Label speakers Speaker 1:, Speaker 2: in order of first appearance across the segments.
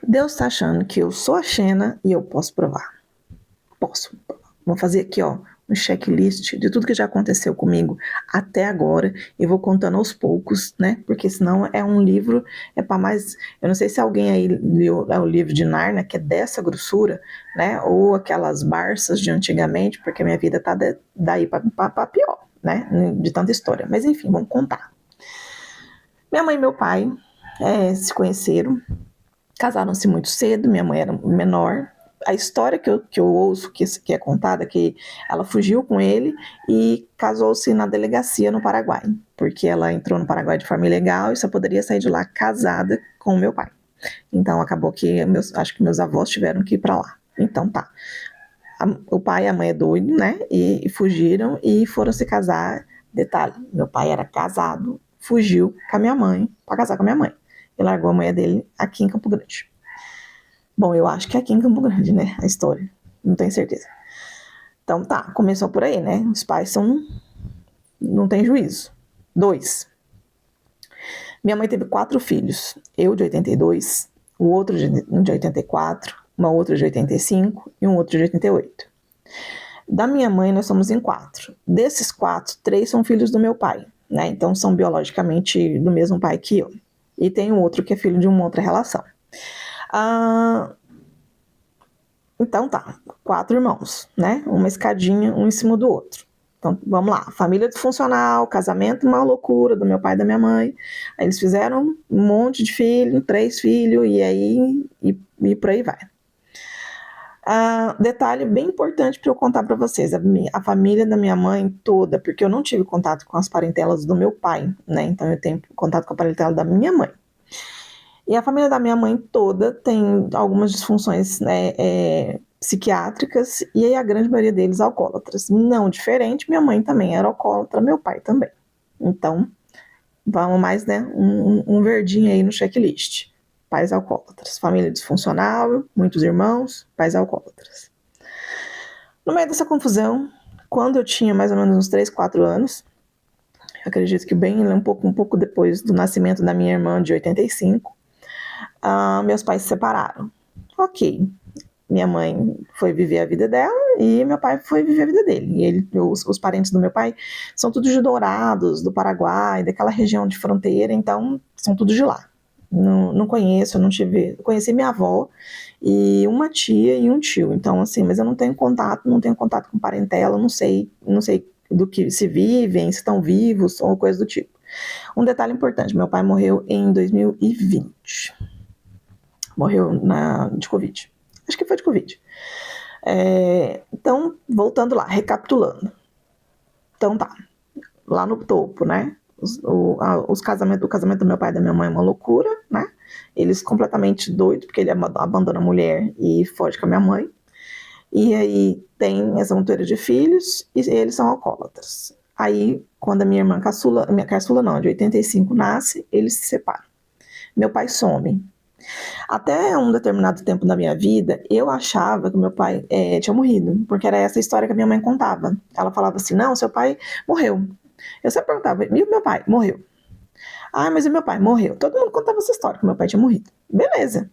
Speaker 1: Deus tá achando que eu sou a Xena e eu posso provar. Posso. Vou fazer aqui, ó, um checklist de tudo que já aconteceu comigo até agora e vou contando aos poucos, né? Porque senão é um livro, é para mais. Eu não sei se alguém aí leu o livro de Narnia, que é dessa grossura, né? Ou aquelas Barças de antigamente, porque minha vida tá daí para pior, né? De tanta história. Mas enfim, vamos contar. Minha mãe e meu pai se conheceram, casaram-se muito cedo, minha mãe era menor. A história que eu ouço, que é contada, é que ela fugiu com ele e casou-se na delegacia no Paraguai, porque ela entrou no Paraguai de forma ilegal e só poderia sair de lá casada com o meu pai. Então acabou que acho que meus avós tiveram que ir para lá. Então tá. O pai e a mãe é doido, né? E fugiram e foram se casar. Detalhe, meu pai era casado, fugiu com a minha mãe para casar com a minha mãe. E largou a mulher dele aqui em Campo Grande. Bom, eu acho que é aqui em Campo Grande, né? A história. Não tenho certeza. Então tá, começou por aí, né? Os pais são. Não tem juízo. 2. Minha mãe teve 4 filhos. Eu de 82, o outro de 84, uma outra de 85 e um outro de 88. Da minha mãe, nós somos em 4. Desses 4, 3 são filhos do meu pai, né? Então são biologicamente do mesmo pai que eu. E tem um outro que é filho de uma outra relação. Então tá, 4 irmãos, né? Uma escadinha, um em cima do outro. Então, vamos lá, família disfuncional, casamento, uma loucura do meu pai e da minha mãe. Aí eles fizeram um monte de filho, 3 filhos, e aí, e por aí vai. Detalhe bem importante para eu contar para vocês, a família da minha mãe toda, porque eu não tive contato com as parentelas do meu pai, né? Então eu tenho contato com a parentela da minha mãe. E a família da minha mãe toda tem algumas disfunções, né, psiquiátricas, e aí a grande maioria deles alcoólatras. Não diferente, minha mãe também era alcoólatra, meu pai também. Então, vamos mais, né, um verdinho aí no checklist. Pais alcoólatras, família disfuncional, muitos irmãos, pais alcoólatras. No meio dessa confusão, quando eu tinha mais ou menos uns 3, 4 anos, acredito que bem um pouco depois do nascimento da minha irmã de 85, meus pais se separaram. Ok, minha mãe foi viver a vida dela e meu pai foi viver a vida dele. E os parentes do meu pai são todos de Dourados, do Paraguai, daquela região de fronteira, então são todos de lá. Não conheço, não tive. Eu conheci minha avó e uma tia e um tio. Então, assim, mas eu não tenho contato com parentela, não sei do que se vivem, se estão vivos ou coisa do tipo. Um detalhe importante: meu pai morreu em 2020. Morreu de Covid. Acho que foi de Covid. Então, voltando lá, recapitulando. Então tá, lá no topo, né? O casamento do meu pai e da minha mãe é uma loucura, né? Eles completamente doidos, porque ele abandona a mulher e foge com a minha mãe. E aí tem essa montoeira de filhos e eles são alcoólatras. Aí, quando a minha irmã minha caçula não, de 85 nasce, eles se separam. Meu pai some. Até um determinado tempo da minha vida, eu achava que meu pai tinha morrido, porque era essa história que a minha mãe contava. Ela falava assim, não, seu pai morreu. Eu sempre perguntava, e o meu pai? Morreu. Ah, mas o meu pai? Morreu. Todo mundo contava essa história, que meu pai tinha morrido. Beleza.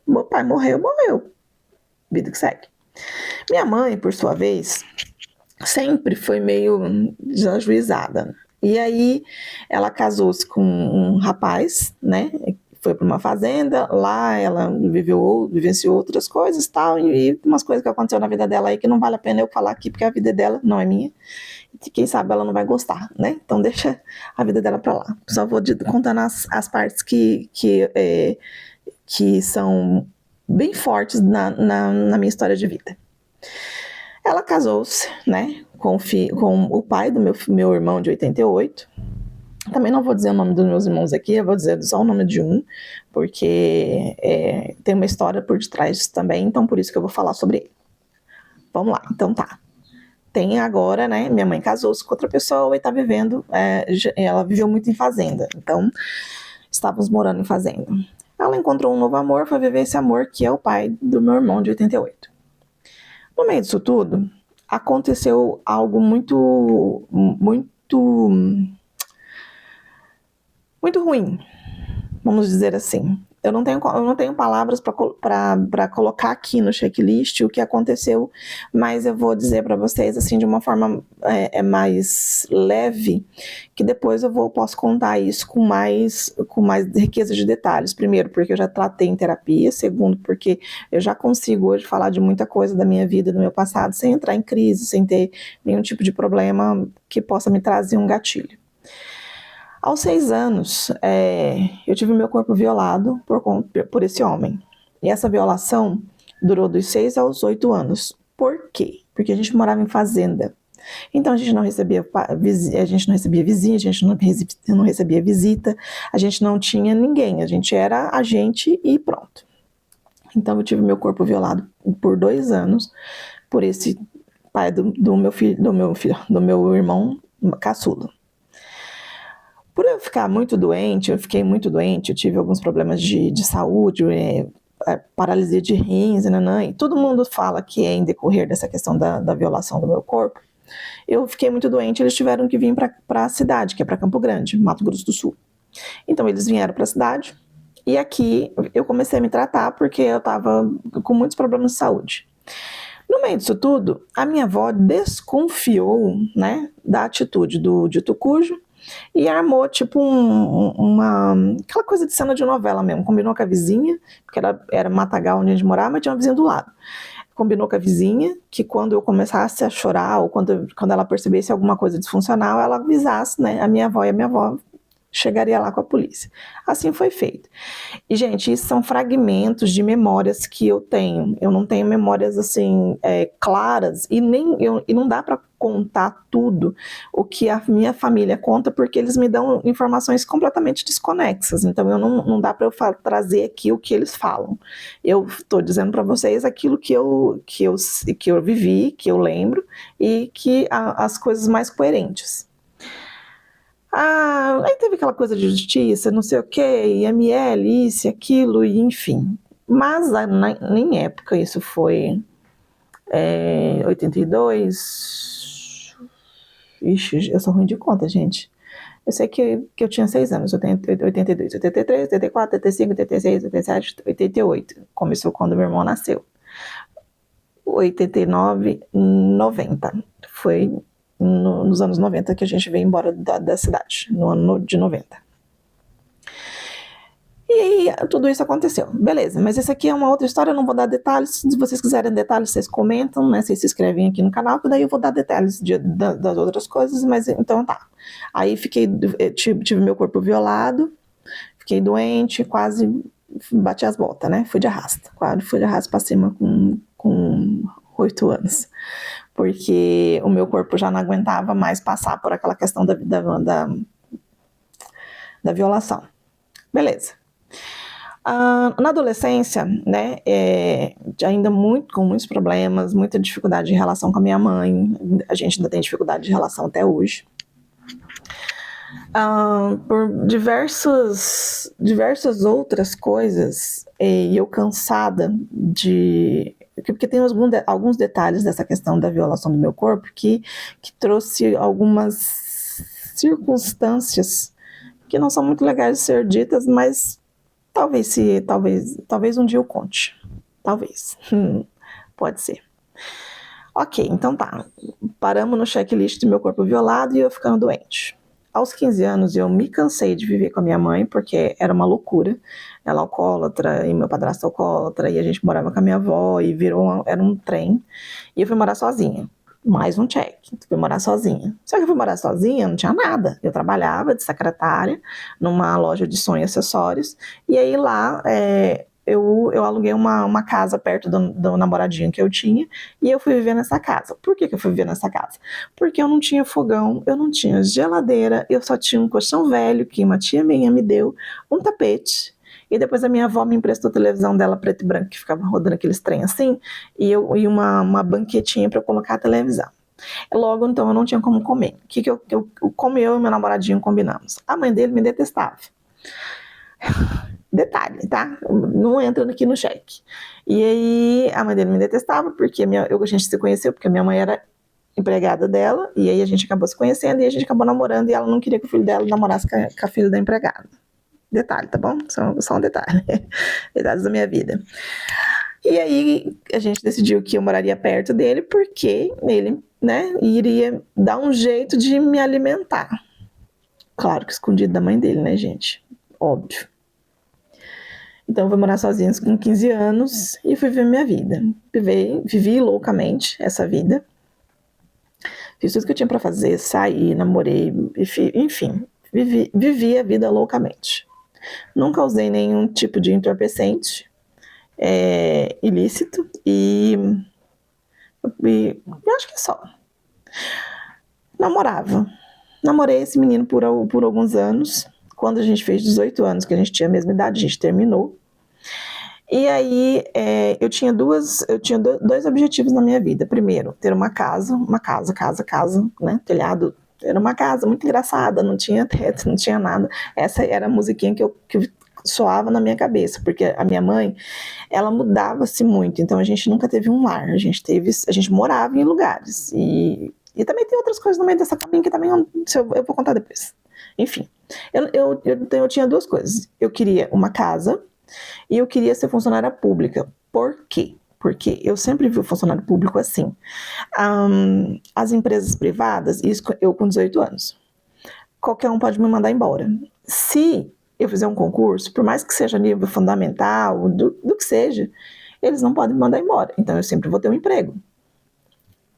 Speaker 1: Meu pai morreu, morreu. Vida que segue. Minha mãe, por sua vez, sempre foi meio desajuizada. E aí, ela casou-se com um rapaz, né? Foi para uma fazenda, lá ela vivenciou outras coisas tal, e umas coisas que aconteceu na vida dela aí que não vale a pena eu falar aqui, porque a vida dela não é minha. E quem sabe ela não vai gostar, né? Então deixa a vida dela para lá. Só vou contando as partes que são bem fortes na minha história de vida. Ela casou-se, né, com o pai do meu irmão de 88. Também não vou dizer o nome dos meus irmãos aqui, eu vou dizer só o nome de um, porque tem uma história por detrás disso também, então por isso que eu vou falar sobre ele. Vamos lá, então tá. Tem agora, né, minha mãe casou-se com outra pessoa e tá vivendo, ela viveu muito em fazenda, então estávamos morando em fazenda. Ela encontrou um novo amor, foi viver esse amor que é o pai do meu irmão de 88. No meio disso tudo, aconteceu algo muito ruim, vamos dizer assim. eu não tenho palavras para colocar aqui no checklist o que aconteceu, mas eu vou dizer para vocês assim de uma forma mais leve, que depois posso contar isso com mais riqueza de detalhes. Primeiro, porque eu já tratei em terapia. Segundo, porque eu já consigo hoje falar de muita coisa da minha vida, do meu passado, sem entrar em crise, sem ter nenhum tipo de problema que possa me trazer um gatilho. Aos 6 anos, eu tive meu corpo violado por esse homem. E essa violação durou dos 6 aos 8 anos. Por quê? Porque a gente morava em fazenda. Então a gente não recebia vizinha, a gente não recebia visita, a gente não tinha ninguém, a gente era a gente e pronto. Então eu tive meu corpo violado por 2 anos por esse pai do meu irmão caçula. Por eu ficar muito doente, eu tive alguns problemas de saúde, paralisia de rins, e todo mundo fala que é em decorrer dessa questão da violação do meu corpo. Eu fiquei muito doente, eles tiveram que vir para a cidade, que é para Campo Grande, Mato Grosso do Sul. Então eles vieram para a cidade e aqui eu comecei a me tratar porque eu estava com muitos problemas de saúde. No meio disso tudo, a minha avó desconfiou, né, da atitude do dito cujo e armou tipo aquela coisa de cena de novela mesmo. Combinou com a vizinha, porque era matagal onde a gente morava, mas tinha uma vizinha do lado. Combinou com a vizinha que quando eu começasse a chorar ou quando ela percebesse alguma coisa disfuncional, ela avisasse, né, a minha avó, e a minha avó chegaria lá com a polícia. Assim foi feito. E, gente, isso são fragmentos de memórias que eu tenho. Eu não tenho memórias, assim, claras, e não dá para contar tudo o que a minha família conta, porque eles me dão informações completamente desconexas. Então, não dá para eu trazer aqui o que eles falam. Eu estou dizendo para vocês aquilo que eu vivi, que eu lembro, e que as coisas mais coerentes. Aí teve aquela coisa de justiça, não sei o que, IML, isso e aquilo, e enfim. Mas em época, isso foi 82. Ixi, eu sou ruim de conta, gente. Eu sei que eu tinha 6 anos, 82, 83, 84, 85, 86, 87, 88. Começou quando meu irmão nasceu. 89, 90. Foi nos anos 90 que a gente veio embora da cidade, no ano de 90. E aí, tudo isso aconteceu. Beleza, mas essa aqui é uma outra história, eu não vou dar detalhes. Se vocês quiserem detalhes, vocês comentam, né? Vocês se inscrevem aqui no canal, que daí eu vou dar detalhes das outras coisas, mas então tá. Aí tive meu corpo violado, fiquei doente, quase bati as botas, né? Fui de arrasta pra cima com 8 anos. Porque o meu corpo já não aguentava mais passar por aquela questão da violação. Beleza. Na adolescência, né, ainda com muitos problemas, muita dificuldade em relação com a minha mãe, a gente ainda tem dificuldade de relação até hoje. Por diversas outras coisas, e eu cansada porque tem alguns detalhes dessa questão da violação do meu corpo que trouxe algumas circunstâncias que não são muito legais de ser ditas, mas talvez um dia eu conte. Talvez. Pode ser. Ok, então tá. Paramos no checklist do meu corpo violado e eu ficando doente. Aos 15 anos eu me cansei de viver com a minha mãe, porque era uma loucura. Ela alcoólatra e meu padrasto alcoólatra, e a gente morava com a minha avó e era um trem. E eu fui morar sozinha. Mais um check. Fui morar sozinha. Só que eu fui morar sozinha, não tinha nada. Eu trabalhava de secretária numa loja de som e acessórios. E aí lá eu aluguei uma casa perto do namoradinho que eu tinha, e eu fui viver nessa casa. Por que eu fui viver nessa casa? Porque eu não tinha fogão, eu não tinha geladeira, eu só tinha um colchão velho que uma tia minha me deu, um tapete, e depois a minha avó me emprestou a televisão dela preto e branco, que ficava rodando aqueles trem assim, e uma banquetinha para eu colocar a televisão. Logo, então, eu não tinha como comer. O que como eu e meu namoradinho combinamos? A mãe dele me detestava. Detalhe, tá? Não entra aqui no cheque. E aí, a mãe dele me detestava, porque a gente se conheceu, porque a minha mãe era empregada dela, e aí a gente acabou se conhecendo, e a gente acabou namorando, e ela não queria que o filho dela namorasse com a filha da empregada. Detalhe, tá bom? Só um detalhe. Detalhes da minha vida. E aí a gente decidiu que eu moraria perto dele porque ele, né, iria dar um jeito de me alimentar. Claro que escondido da mãe dele, né, gente? Óbvio. Então eu fui morar sozinha com 15 anos e fui viver minha vida. Vivi loucamente essa vida. Fiz tudo que eu tinha para fazer, saí, namorei, enfim, vivi a vida loucamente. Nunca usei nenhum tipo de entorpecente ilícito e acho que é só. Namorei esse menino por alguns anos. Quando a gente fez 18 anos, que a gente tinha a mesma idade, a gente terminou. E aí eu tinha dois objetivos na minha vida. Primeiro, ter uma casa, né? Telhado. Era uma casa muito engraçada, não tinha teto, não tinha nada. Essa era a musiquinha que soava na minha cabeça, porque a minha mãe, ela mudava-se muito, então a gente nunca teve um lar, a gente morava em lugares, e também tem outras coisas no meio dessa cabine que também eu vou contar depois. Enfim, eu tinha duas coisas, eu queria uma casa, e eu queria ser funcionária pública. Por quê? Porque eu sempre vi o funcionário público assim. As empresas privadas, isso eu com 18 anos, qualquer um pode me mandar embora. Se eu fizer um concurso, por mais que seja nível fundamental, do que seja, eles não podem me mandar embora. Então eu sempre vou ter um emprego.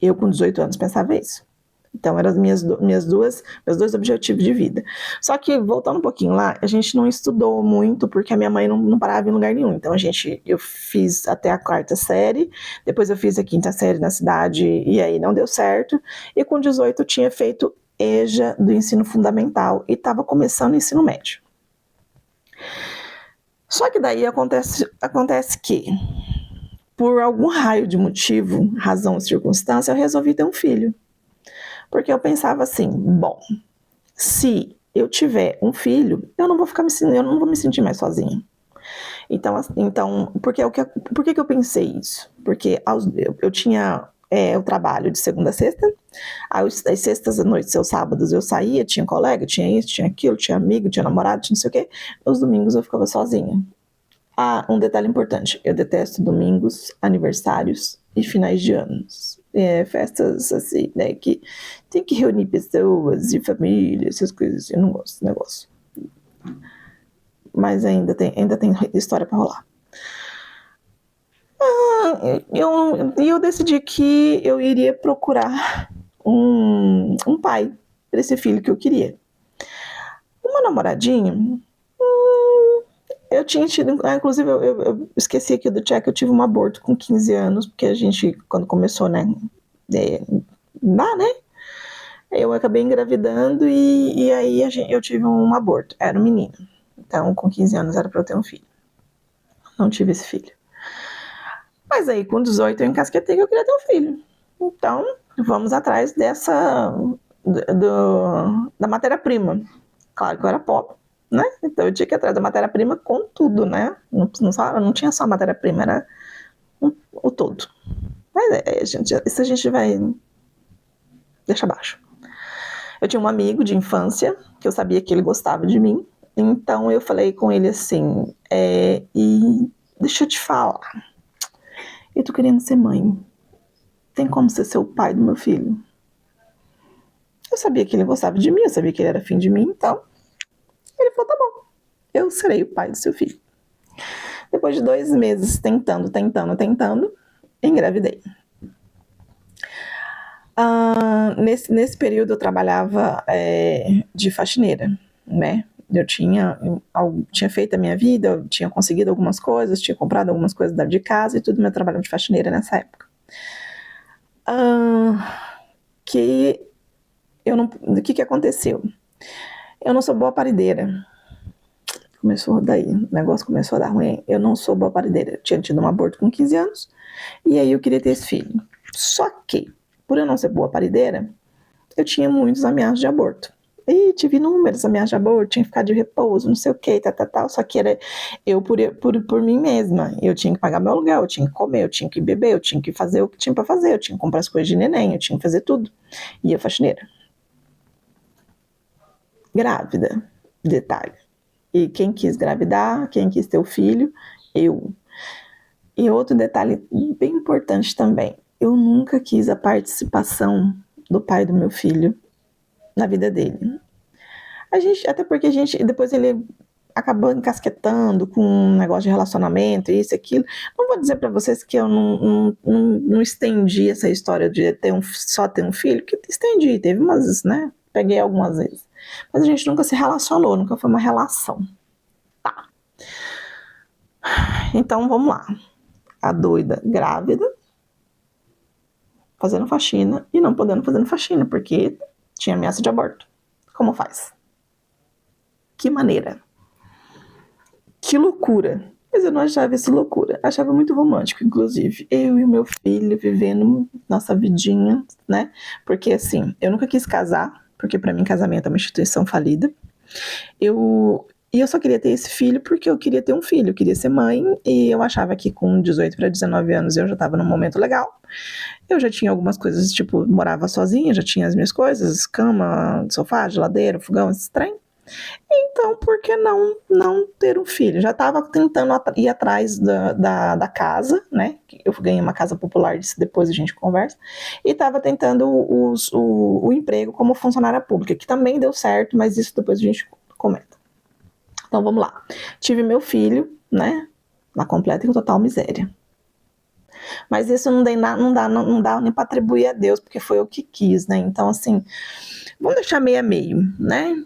Speaker 1: Eu com 18 anos pensava isso. Então eram meus dois objetivos de vida. Só que, voltando um pouquinho lá, a gente não estudou muito, porque a minha mãe não parava em lugar nenhum. Então eu fiz até a 4ª série, depois eu fiz a 5ª série na cidade, e aí não deu certo. E com 18 eu tinha feito EJA do ensino fundamental, e estava começando o ensino médio. Só que daí acontece que, por algum raio de motivo, razão ou circunstância, eu resolvi ter um filho. Porque eu pensava assim, bom, se eu tiver um filho, eu não vou me sentir mais sozinha. Então por que eu pensei isso? Porque eu tinha o trabalho de segunda a sexta, às sextas à noite, seus sábados eu saía, tinha colega, tinha isso, tinha aquilo, tinha amigo, tinha namorado, tinha não sei o quê. Nos domingos eu ficava sozinha. Um detalhe importante, eu detesto domingos, aniversários e finais de anos. Festas assim, né, que tem que reunir pessoas e família, essas coisas assim, eu não gosto desse negócio. Mas ainda tem história para rolar. Eu decidi que eu iria procurar um pai para esse filho que eu queria. Uma namoradinha, eu tinha tido, inclusive eu esqueci aqui do check, eu tive um aborto com 15 anos, porque a gente, quando começou, né, eu acabei engravidando e aí eu tive um aborto, era um menino. Então, com 15 anos era para eu ter um filho. Não tive esse filho. Mas aí, com 18, eu encasquetei que eu queria ter um filho. Então, vamos atrás da matéria-prima. Claro que eu era pobre, né? Então, eu tinha que ir atrás da matéria-prima com tudo, né? Não tinha só a matéria-prima, era o todo. Mas isso a gente vai deixar abaixo. Eu tinha um amigo de infância, que eu sabia que ele gostava de mim. Então, eu falei com ele assim, e deixa eu te falar, eu tô querendo ser mãe. Tem como você ser o pai do meu filho? Eu sabia que ele gostava de mim, eu sabia que ele era afim de mim, então ele falou, tá bom, eu serei o pai do seu filho. Depois de 2 meses tentando, engravidei. Nesse período eu trabalhava de faxineira, né? Eu tinha feito a minha vida, eu tinha conseguido algumas coisas, tinha comprado algumas coisas de casa e tudo, meu trabalho de faxineira nessa época. O que aconteceu? Eu não sou boa parideira. O negócio começou a dar ruim. Eu não sou boa parideira. Eu tinha tido um aborto com 15 anos e aí eu queria ter esse filho. Só que, por eu não ser boa parideira, eu tinha muitos ameaças de aborto. E tive inúmeras ameaças de aborto, tinha que ficar de repouso, não sei o que, tal. Só que era eu por mim mesma. Eu tinha que pagar meu aluguel, eu tinha que comer, eu tinha que beber, eu tinha que fazer o que tinha pra fazer, eu tinha que comprar as coisas de neném, eu tinha que fazer tudo. E a faxineira. Grávida. Detalhe. E quem quis engravidar, quem quis ter o filho, eu. E outro detalhe bem importante também, eu nunca quis a participação do pai do meu filho na vida dele. Até porque depois ele acabou encasquetando com um negócio de relacionamento, isso, aquilo. Não vou dizer para vocês que eu não estendi essa história de só ter um filho, que estendi, teve umas, né? Peguei algumas vezes. Mas a gente nunca se relacionou, nunca foi uma relação. Tá. Então vamos lá. A doida grávida, fazendo faxina e não podendo fazer faxina, porque tinha ameaça de aborto. Como faz? Que maneira? Que loucura! Mas eu não achava isso loucura. Achava muito romântico, inclusive. Eu e o meu filho vivendo nossa vidinha, né? Porque, assim, eu nunca quis casar, porque para mim casamento é uma instituição falida. E eu só queria ter esse filho porque eu queria ter um filho, eu queria ser mãe, e eu achava que com 18 para 19 anos eu já estava num momento legal. Eu já tinha algumas coisas, tipo, morava sozinha, já tinha as minhas coisas, cama, sofá, geladeira, fogão, esse trem. Então, por que não ter um filho? Já estava tentando ir atrás da casa, né? Eu ganhei uma casa popular, depois a gente conversa. E estava tentando o emprego como funcionária pública, que também deu certo, mas isso depois a gente comenta. Então, vamos lá. Tive meu filho, né? Na completa e total miséria. Mas isso não dá nem para atribuir a Deus, porque foi eu que quis, né? Então, assim, vamos deixar meio a meio, né?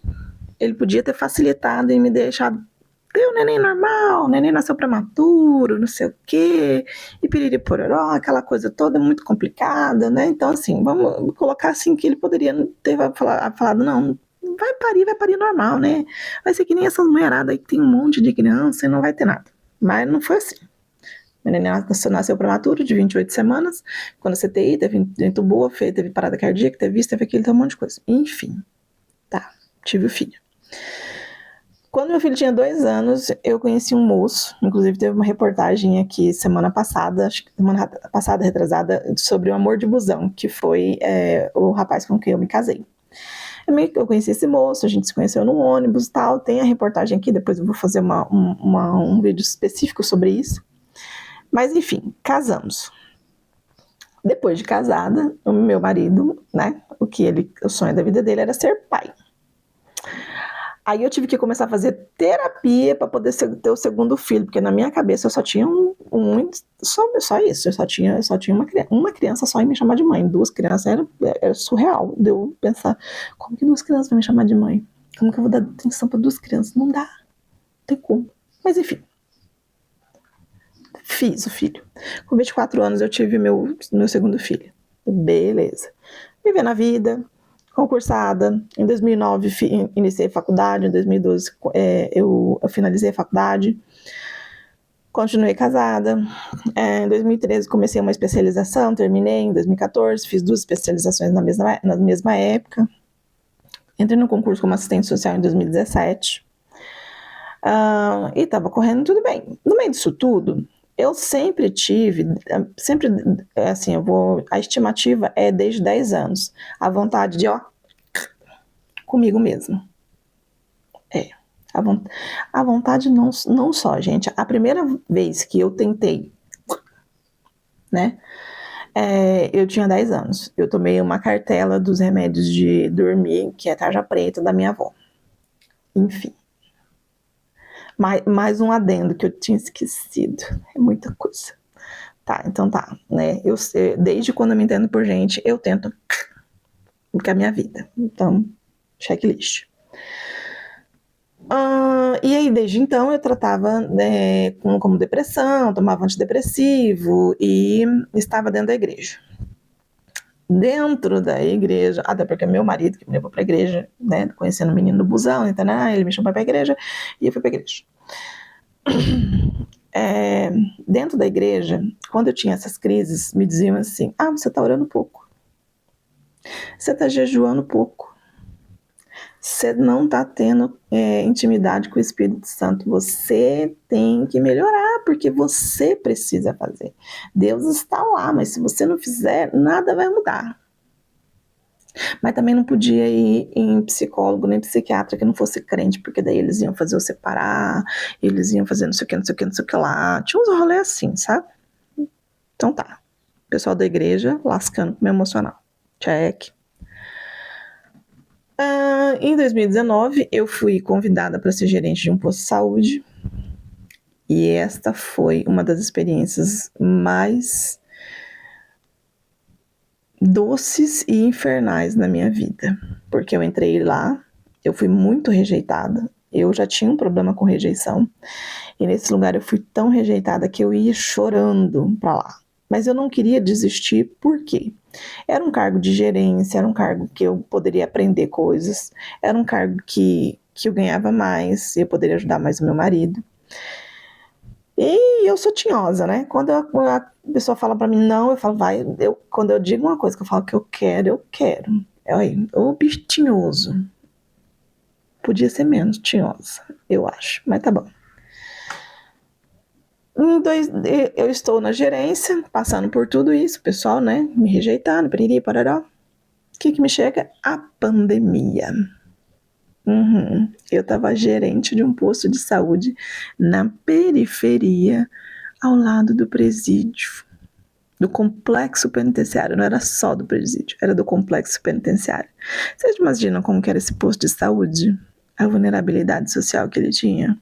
Speaker 1: Ele podia ter facilitado e me deixado ter o neném normal, o neném nasceu prematuro, não sei o quê, e piriri pororó, aquela coisa toda muito complicada, né? Então, assim, vamos colocar assim que ele poderia ter falado, não, vai parir normal, né? Vai ser que nem essas mulheradas aí que tem um monte de criança e não vai ter nada. Mas não foi assim. Meu neném nasceu prematuro, de 28 semanas, quando a CTI, entubou, teve parada cardíaca, teve isso, teve aquilo, teve um monte de coisa. Enfim, tá, tive o filho. Quando meu filho tinha 2 anos, eu conheci um moço, inclusive teve uma reportagem aqui semana passada, retrasada, sobre o amor de busão, que foi o rapaz com quem eu me casei. Eu conheci esse moço, a gente se conheceu no ônibus e tal, tem a reportagem aqui, depois eu vou fazer um vídeo específico sobre isso. Mas enfim, casamos. Depois de casada, o meu marido, né, o sonho da vida dele era ser pai. Aí eu tive que começar a fazer terapia para poder ter o segundo filho, porque na minha cabeça eu só tinha só isso, eu só tinha uma criança só e me chamar de mãe. 2 crianças era surreal de eu pensar, como que 2 crianças vão me chamar de mãe? Como que eu vou dar atenção para 2 crianças? Não dá, não tem como. Mas enfim, fiz o filho. Com 24 anos eu tive meu segundo filho. Beleza. Vivendo a vida, concursada. Em 2009 iniciei a faculdade, em 2012 eu finalizei a faculdade. Continuei casada. Em 2013 comecei uma especialização, terminei em 2014, fiz 2 especializações na mesma época. Entrei no concurso como assistente social em 2017. E estava correndo tudo bem. No meio disso tudo, eu sempre tive, assim, a estimativa é desde 10 anos, a vontade de, comigo mesmo. A vontade não só, gente, a primeira vez que eu tentei, né, eu tinha 10 anos, eu tomei uma cartela dos remédios de dormir, que é tarja preta, da minha avó. Enfim. Mais um adendo que eu tinha esquecido, é muita coisa. Tá, então tá, né? Desde quando eu me entendo por gente, eu tento porque é a minha vida. Então, checklist. E aí, desde então, eu tratava como depressão, tomava antidepressivo e estava dentro da igreja. Dentro da igreja, até porque meu marido que me levou para a igreja, né, conhecendo o menino do busão, então, ele me chamou para a igreja e eu fui para a igreja. Dentro da igreja, quando eu tinha essas crises, me diziam assim, você está orando pouco, você está jejuando pouco, você não está tendo intimidade com o Espírito Santo, você tem que melhorar, porque você precisa fazer. Deus está lá, mas se você não fizer, nada vai mudar. Mas também não podia ir em psicólogo nem psiquiatra que não fosse crente, porque daí eles iam fazer eu separar, eles iam fazer não sei o que, não sei o que, não sei o que lá. Tinha uns rolês assim, sabe? Então tá. Pessoal da igreja lascando com o meu emocional. Check. Em 2019, eu fui convidada para ser gerente de um posto de saúde. E esta foi uma das experiências mais doces e infernais na minha vida. Porque eu entrei lá, eu fui muito rejeitada. Eu já tinha um problema com rejeição. E nesse lugar eu fui tão rejeitada que eu ia chorando para lá. Mas eu não queria desistir, por quê? Era um cargo de gerência, era um cargo que eu poderia aprender coisas, era um cargo que eu ganhava mais, eu poderia ajudar mais o meu marido. E eu sou tinhosa, né? Quando a pessoa fala pra mim não, eu falo, vai. Quando eu digo uma coisa que eu falo que eu quero, eu quero. Aí, o bicho tinhoso. Podia ser menos tinhosa, eu acho, mas tá bom. Eu estou na gerência, passando por tudo isso, o pessoal, né, me rejeitando, piriri, parará. O que me chega? A pandemia. Eu estava gerente de um posto de saúde na periferia, ao lado do presídio, do complexo penitenciário. Não era só do presídio, era do complexo penitenciário. Vocês imaginam como que era esse posto de saúde? A vulnerabilidade social que ele tinha?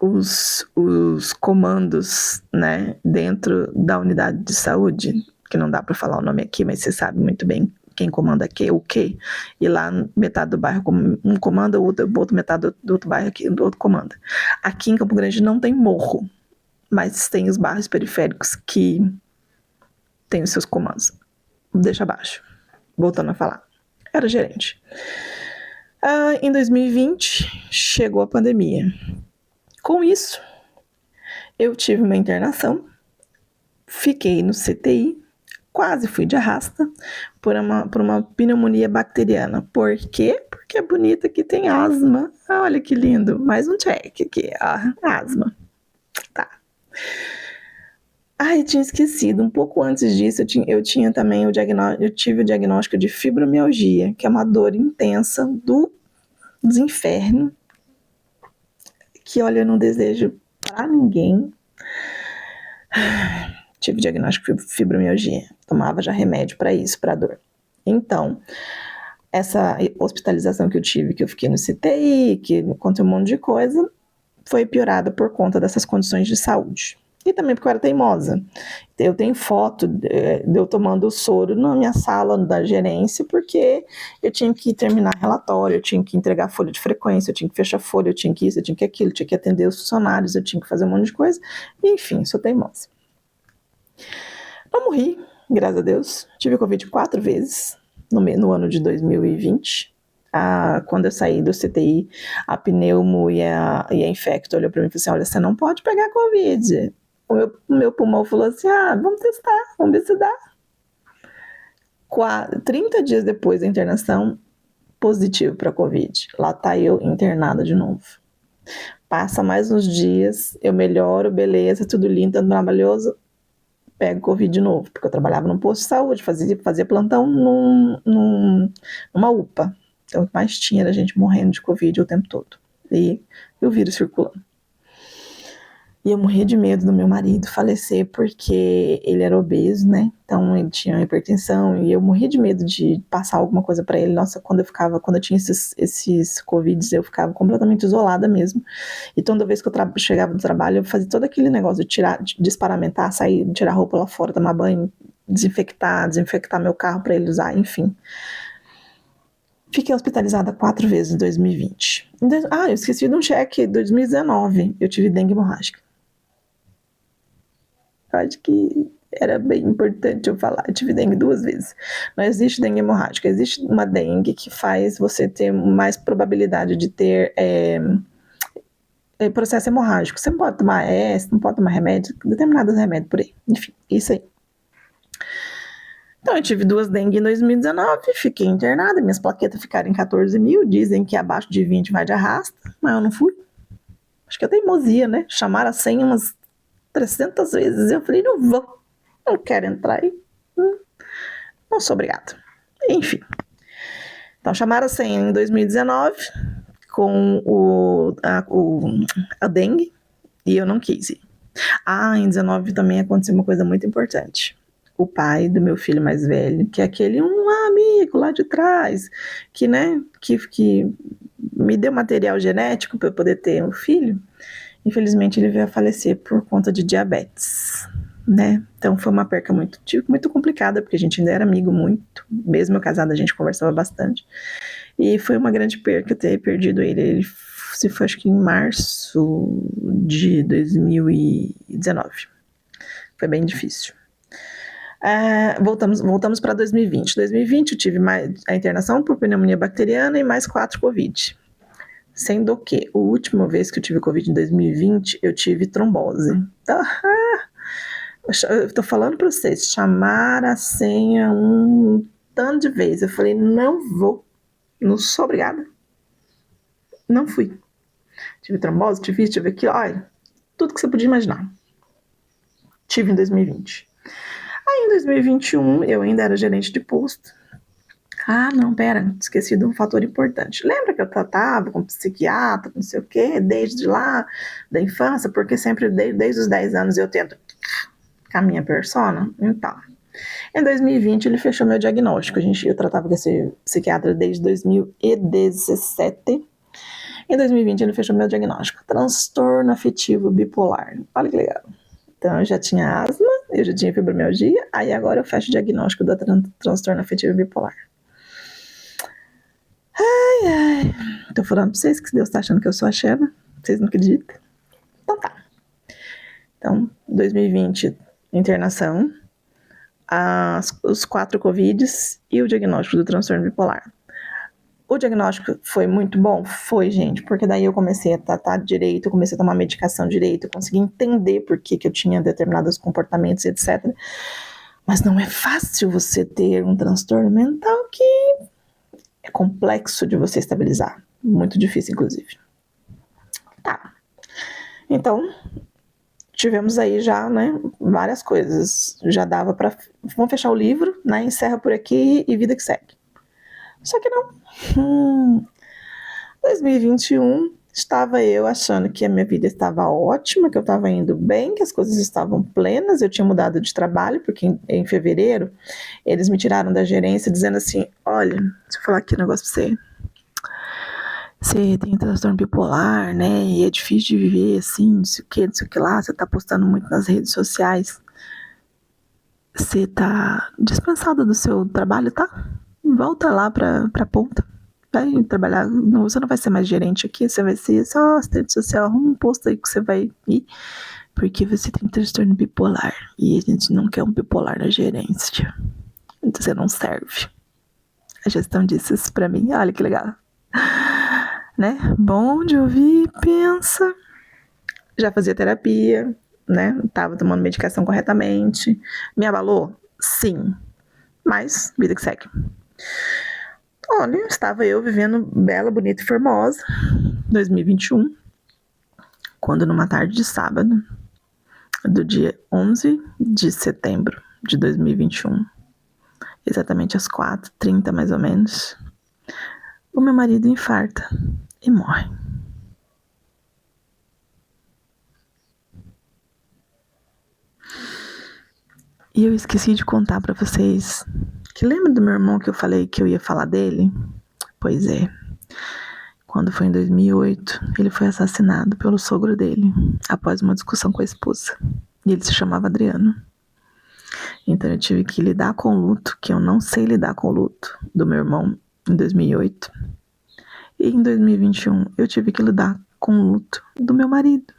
Speaker 1: Os comandos, né, dentro da unidade de saúde, que não dá para falar o nome aqui, mas você sabe muito bem quem comanda o quê, e lá metade do bairro um comanda, o outro metade do outro bairro aqui, do outro comanda. Aqui em Campo Grande não tem morro, mas tem os bairros periféricos que têm os seus comandos. Deixa abaixo. Voltando a falar. Era gerente. Em 2020, chegou a pandemia. Com isso, eu tive uma internação, fiquei no CTI, quase fui de arrasta por uma pneumonia bacteriana. Por quê? Porque é bonita que tem asma. Olha que lindo. Mais um check aqui. Asma. Tá. Eu tinha esquecido. Um pouco antes disso, eu tinha também eu tive o diagnóstico de fibromialgia, que é uma dor intensa dos infernos, que, olha, eu não desejo pra ninguém. Tive diagnóstico de fibromialgia. Tomava já remédio para isso, para dor. Então, essa hospitalização que eu tive, que eu fiquei no CTI, que aconteceu um monte de coisa, foi piorada por conta dessas condições de saúde. E também porque eu era teimosa. Eu tenho foto de eu tomando soro na minha sala da gerência, porque eu tinha que terminar relatório, eu tinha que entregar folha de frequência, eu tinha que fechar folha, eu tinha que isso, eu tinha que aquilo, eu tinha que atender os funcionários, eu tinha que fazer um monte de coisa. Enfim, sou teimosa. Não morri, graças a Deus. Tive Covid 4 vezes no ano de 2020. Quando eu saí do CTI, a pneumo e a infecto olhou para mim e falou assim, olha, você não pode pegar Covid. O meu pulmão falou assim, vamos testar, vamos ver se dá. 30 dias depois da internação, positivo para Covid. Lá tá eu internada de novo. Passa mais uns dias, eu melhoro, beleza, tudo lindo, tudo maravilhoso, pego Covid de novo, porque eu trabalhava num posto de saúde, fazia plantão numa UPA. Então, o que mais tinha era gente morrendo de Covid o tempo todo. E o vírus circulando. E eu morria de medo do meu marido falecer, porque ele era obeso, né? Então, ele tinha hipertensão, e eu morria de medo de passar alguma coisa para ele. Nossa, quando eu tinha esses Covids, eu ficava completamente isolada mesmo. E toda vez que eu chegava do trabalho, eu fazia todo aquele negócio de desparamentar, sair, tirar a roupa lá fora, tomar banho, desinfectar meu carro para ele usar, enfim. Fiquei hospitalizada 4 vezes em 2020. Eu esqueci de um cheque. Em 2019, eu tive dengue hemorrágica. Eu acho que era bem importante eu falar. Eu tive dengue 2 vezes. Não existe dengue hemorrágica. Existe uma dengue que faz você ter mais probabilidade de ter processo hemorrágico. Você não pode tomar não pode tomar remédio, determinados remédios por aí. Enfim, isso aí. Então, eu tive 2 dengue em 2019, fiquei internada, minhas plaquetas ficaram em 14 mil, dizem que abaixo de 20 vai de arrasta, mas eu não fui. Acho que é teimosia, né? Chamaram a senha umas 300 vezes, eu falei, não vou, não quero entrar aí. Não sou obrigada. Enfim. Então, chamaram a senha em 2019 com a dengue e eu não quis ir. Em 19 também aconteceu uma coisa muito importante. O pai do meu filho mais velho, que é aquele amigo lá de trás, que me deu material genético para eu poder ter um filho, infelizmente ele veio a falecer por conta de diabetes, né? Então foi uma perca muito complicada, porque a gente ainda era amigo muito, mesmo casada a gente conversava bastante, e foi uma grande perca ter perdido ele. Ele se foi acho que em março de 2019. Foi bem difícil. Voltamos para 2020. 2020 eu tive a internação por pneumonia bacteriana e mais 4 Covid. Sendo que a última vez que eu tive Covid em 2020, eu tive trombose. Eu tô falando para vocês, chamar a senha um tanto de vezes. Eu falei, não vou, não sou obrigada. Não fui. Tive trombose, tive isso, tive aquilo, olha, tudo que você podia imaginar. Tive em 2020. Aí em 2021, eu ainda era gerente de posto. Não, pera, esqueci de um fator importante. Lembra que eu tratava com psiquiatra, não sei o quê, desde lá, da infância, porque sempre, desde os 10 anos, eu tento com a minha persona? Então, em 2020, ele fechou meu diagnóstico. Eu tratava com esse psiquiatra desde 2017. Em 2020, ele fechou meu diagnóstico. Transtorno afetivo bipolar. Olha que legal. Então, eu já tinha asma, eu já tinha fibromialgia, aí agora eu fecho o diagnóstico do transtorno afetivo bipolar. Tô falando pra vocês que Deus tá achando que eu sou a Xena. Vocês não acreditam? Então tá. Então, 2020, internação, os 4 Covids e o diagnóstico do transtorno bipolar. O diagnóstico foi muito bom? Foi, gente, porque daí eu comecei a tratar direito, eu comecei a tomar medicação direito, eu consegui entender por que eu tinha determinados comportamentos, etc. Mas não é fácil você ter um transtorno mental que é complexo de você estabilizar. Muito difícil, inclusive. Tá. Então, tivemos aí já, né, várias coisas. Já dava pra... Vamos fechar o livro, né, encerra por aqui e vida que segue. Só que não. 2021, estava eu achando que a minha vida estava ótima, que eu estava indo bem, que as coisas estavam plenas. Eu tinha mudado de trabalho, porque em fevereiro eles me tiraram da gerência dizendo assim, olha, deixa eu falar aqui um negócio pra você. Você tem transtorno bipolar, né? E é difícil de viver assim, não sei o que lá. Você tá postando muito nas redes sociais. Você tá dispensada do seu trabalho, tá? Volta lá pra ponta. Vai trabalhar. Não, você não vai ser mais gerente aqui. Você vai ser só assistente social. Arruma um posto aí que você vai ir. Porque você tem transtorno bipolar. E a gente não quer um bipolar na gerência. Então você não serve. A gestão disse isso pra mim. Olha que legal. Né? Bom de ouvir, pensa. Já fazia terapia, né? Tava tomando medicação corretamente. Me abalou? Sim. Mas, vida que segue. Olha, estava eu vivendo bela, bonita e formosa, 2021, quando numa tarde de sábado, do dia 11 de setembro de 2021, exatamente às 4h30 mais ou menos, o meu marido infarta e morre. E eu esqueci de contar pra vocês que lembra do meu irmão que eu falei que eu ia falar dele? Pois é. Quando foi em 2008, ele foi assassinado pelo sogro dele, após uma discussão com a esposa. E ele se chamava Adriano. Então eu tive que lidar com o luto, que eu não sei lidar com o luto, do meu irmão em 2008. E em 2021 eu tive que lidar com o luto do meu marido.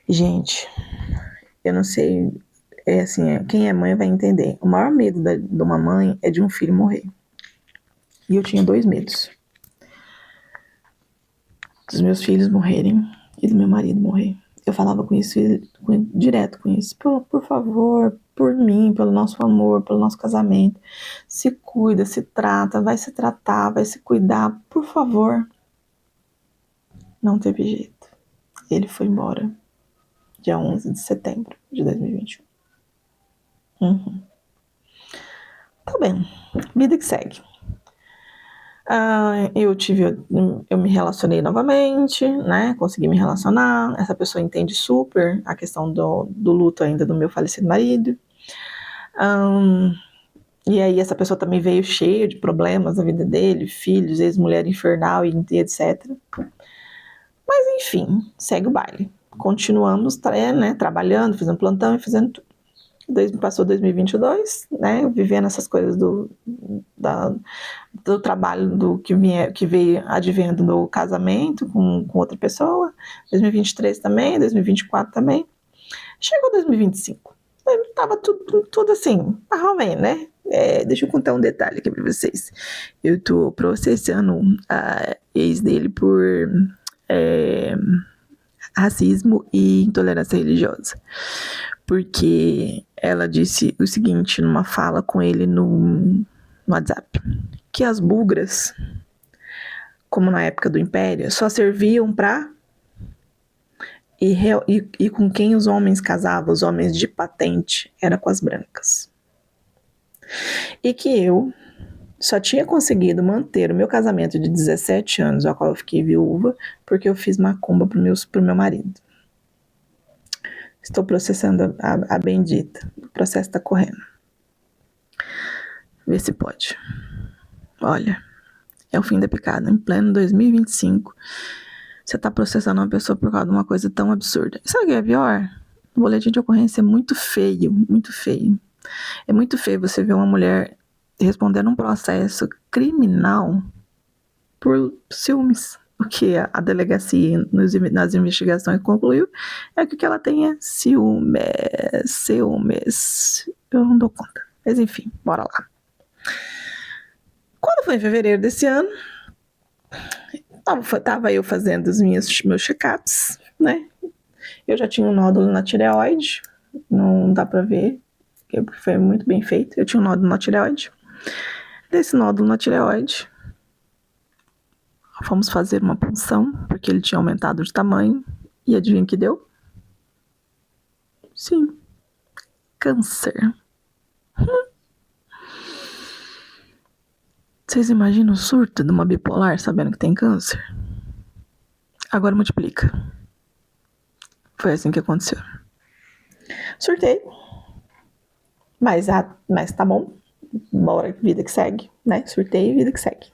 Speaker 1: Gente, eu não sei, quem é mãe vai entender. O maior medo de uma mãe é de um filho morrer. E eu tinha 2 medos. Dos meus filhos morrerem e do meu marido morrer. Eu falava direto com isso. Por favor, por mim, pelo nosso amor, pelo nosso casamento. Se cuida, se trata, vai se tratar, vai se cuidar, por favor. Não teve jeito. Ele foi embora dia 11 de setembro de 2021. Tá bem, vida que segue. Eu me relacionei novamente, né? Consegui me relacionar. Essa pessoa entende super a questão do luto ainda do meu falecido marido. E aí essa pessoa também veio cheia de problemas na vida dele, filhos, ex-mulher infernal e etc. Mas enfim, segue o baile. Continuamos, né, trabalhando, fazendo plantão e fazendo tudo. Passou 2022, né, vivendo essas coisas do trabalho que veio advendo no casamento com outra pessoa. 2023 também, 2024 também. Chegou 2025. Tava tudo assim, arrumando, né? Deixa eu contar um detalhe aqui pra vocês. Eu tô processando a ex dele por racismo e intolerância religiosa. Porque ela disse o seguinte numa fala com ele no WhatsApp, que as bugras, como na época do Império, só serviam para e com quem os homens casavam, os homens de patente, era com as brancas. E que eu só tinha conseguido manter o meu casamento de 17 anos, ao qual eu fiquei viúva, porque eu fiz macumba pro meu marido. Estou processando a bendita. O processo está correndo. Vê se pode. Olha, é o fim da picada. Em pleno 2025, você está processando uma pessoa por causa de uma coisa tão absurda. Sabe o que é pior? O boletim de ocorrência é muito feio, muito feio. É muito feio você ver uma mulher respondendo um processo criminal por ciúmes. O que a delegacia nas investigações concluiu é que o que ela tem é ciúmes. Eu não dou conta. Mas enfim, bora lá. Quando foi em fevereiro desse ano, tava eu fazendo os meus check-ups, né? Eu já tinha um nódulo na tireoide, não dá pra ver, porque foi muito bem feito. Eu tinha um nódulo na tireoide. Desse nódulo na tireoide, fomos fazer uma punção, porque ele tinha aumentado de tamanho. E adivinha o que deu? Sim, câncer. Vocês imaginam o surto de uma bipolar sabendo que tem câncer? Agora multiplica. Foi assim que aconteceu. Surtei. Mas tá bom. Bora, vida que segue, né? Surtei, vida que segue.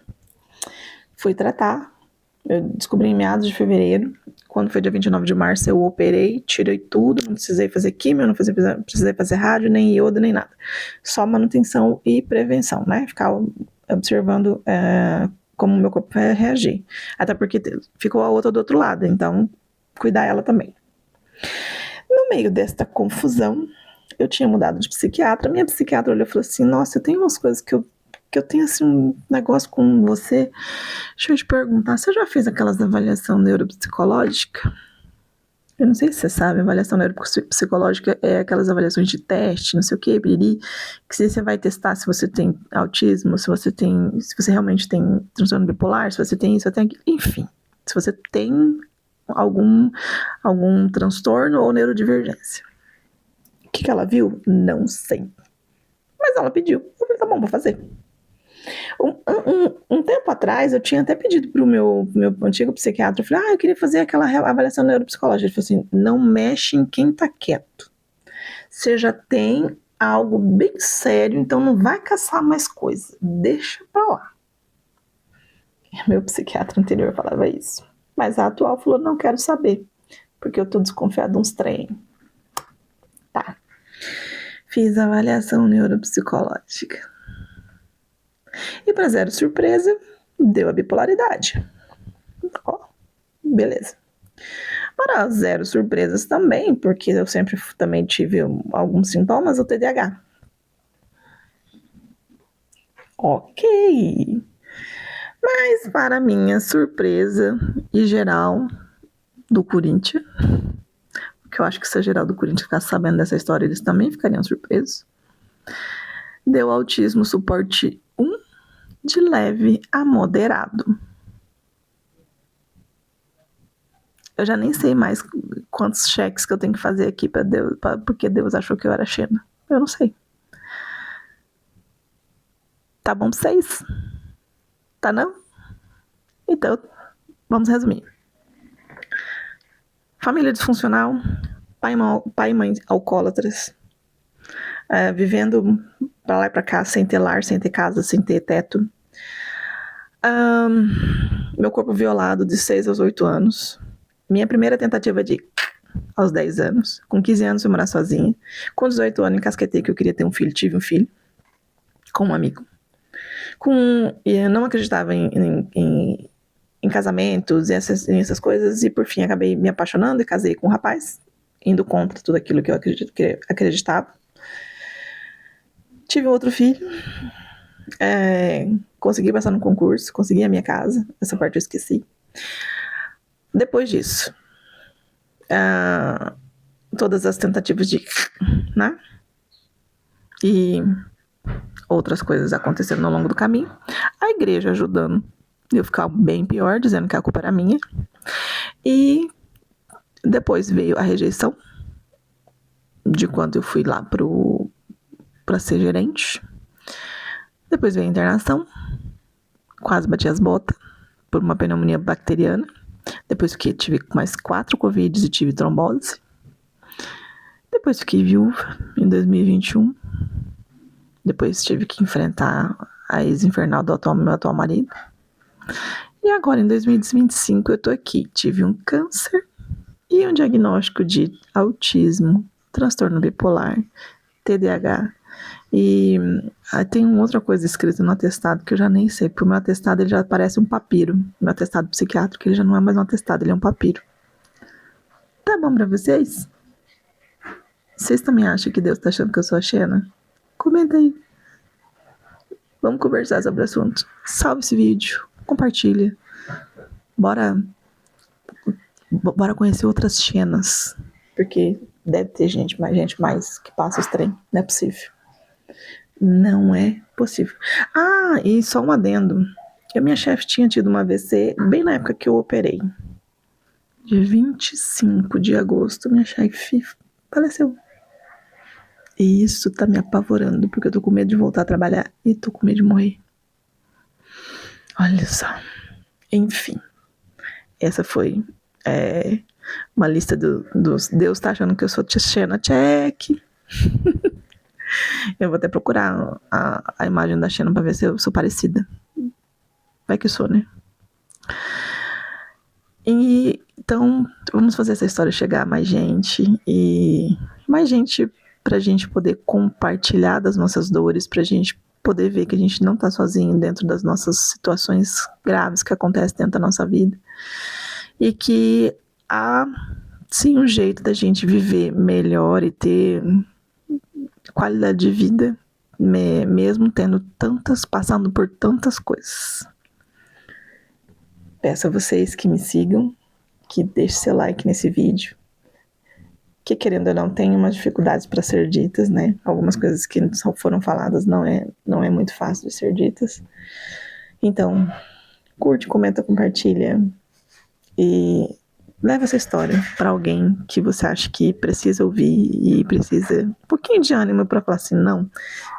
Speaker 1: Fui tratar. Eu descobri em meados de fevereiro. Quando foi dia 29 de março, eu operei, tirei tudo. Não precisei fazer químio, não precisei fazer rádio, nem iodo, nem nada. Só manutenção e prevenção, né? Ficar observando como o meu corpo vai reagir. Até porque ficou a outra do outro lado, então cuidar ela também. No meio desta confusão, eu tinha mudado de psiquiatra. Minha psiquiatra olhou e falou assim: nossa, eu tenho umas coisas que eu tenho assim um negócio com você. Deixa eu te perguntar, você já fez aquelas avaliações neuropsicológicas? Eu não sei se você sabe, avaliação neuropsicológica é aquelas avaliações de teste, não sei o que, que você vai testar se você tem autismo, se você realmente tem transtorno bipolar, se você tem isso, enfim, se você tem algum transtorno ou neurodivergência. O que ela viu? Não sei. Mas ela pediu. Eu falei, tá bom, vou fazer. Um tempo atrás, eu tinha até pedido pro meu antigo psiquiatra, eu falei, eu queria fazer aquela avaliação neuropsicológica. Ele falou assim, não mexe em quem tá quieto. Você já tem algo bem sério, então não vai caçar mais coisa. Deixa pra lá. Meu psiquiatra anterior falava isso. Mas a atual falou, não quero saber, porque eu tô desconfiada de uns trem. Tá. Fiz a avaliação neuropsicológica. E para zero surpresa, deu a bipolaridade. Ó, beleza. Para zero surpresas também, porque eu sempre também tive alguns sintomas, o TDAH. Ok. Mas para minha surpresa e geral do Corinthians, que eu acho que se a geral do Corinthians ficasse sabendo dessa história, eles também ficariam surpresos, deu autismo suporte 1 de leve a moderado. Eu já nem sei mais quantos cheques que eu tenho que fazer aqui para Deus, porque Deus achou que eu era Xena. Eu não sei. Tá bom pra vocês? Tá não? Então, vamos resumir. Família disfuncional, pai e mãe alcoólatras, vivendo pra lá e pra cá, sem ter lar, sem ter casa, sem ter teto. Meu corpo violado de 6 aos 8 anos. Minha primeira tentativa aos 10 anos. Com 15 anos eu morar sozinha. Com 18 anos encasquetei que eu queria ter um filho, tive um filho. Com um amigo. E eu não acreditava em casamentos e essas coisas. E por fim acabei me apaixonando e casei com um rapaz. Indo contra tudo aquilo que eu acreditava. Tive outro filho. Consegui passar no concurso. Consegui a minha casa. Essa parte eu esqueci. Depois disso, todas as tentativas né? E outras coisas acontecendo ao longo do caminho. A igreja ajudando eu ficar bem pior, dizendo que a culpa era minha. E depois veio a rejeição de quando eu fui lá para ser gerente. Depois veio a internação. Quase bati as botas por uma pneumonia bacteriana. Depois que tive mais 4 Covids e tive trombose. Depois fiquei viúva em 2021. Depois tive que enfrentar a ex-infernal do meu atual marido. E agora, em 2025, eu tô aqui. Tive um câncer e um diagnóstico de autismo, transtorno bipolar, TDAH. E tem uma outra coisa escrita no atestado que eu já nem sei, porque o meu atestado ele já parece um papiro. Meu atestado psiquiátrico ele já não é mais um atestado, ele é um papiro. Tá bom pra vocês? Vocês também acham que Deus tá achando que eu sou a Xena? Comenta aí. Vamos conversar sobre o assunto. Salve esse vídeo, compartilha. Bora conhecer outras Xenas, porque deve ter mais gente que passa os trem. Não é possível. Não é possível. E só um adendo. A minha chefe tinha tido uma AVC bem na época que eu operei. Dia 25 de agosto, minha chefe faleceu. E isso tá me apavorando, porque eu tô com medo de voltar a trabalhar e tô com medo de morrer. Olha só. Enfim. Essa foi uma lista dos Deus tá achando que eu sou Xena check. Eu vou até procurar a imagem da Xena pra ver se eu sou parecida. Vai que eu sou, né? E então, vamos fazer essa história chegar a mais gente. E mais gente pra gente poder compartilhar das nossas dores, pra gente poder ver que a gente não tá sozinho dentro das nossas situações graves que acontecem dentro da nossa vida. E que há, sim, um jeito da gente viver melhor e ter qualidade de vida, mesmo passando por tantas coisas. Peço a vocês que me sigam, que deixem seu like nesse vídeo, que querendo ou não, tem umas dificuldades para ser ditas, né? Algumas coisas que só foram faladas não é muito fácil de ser ditas. Então, curte, comenta, compartilha e leva essa história para alguém que você acha que precisa ouvir e precisa um pouquinho de ânimo para falar assim, não,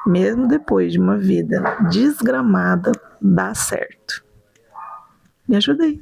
Speaker 1: mesmo depois de uma vida desgramada, dá certo. Me ajuda aí.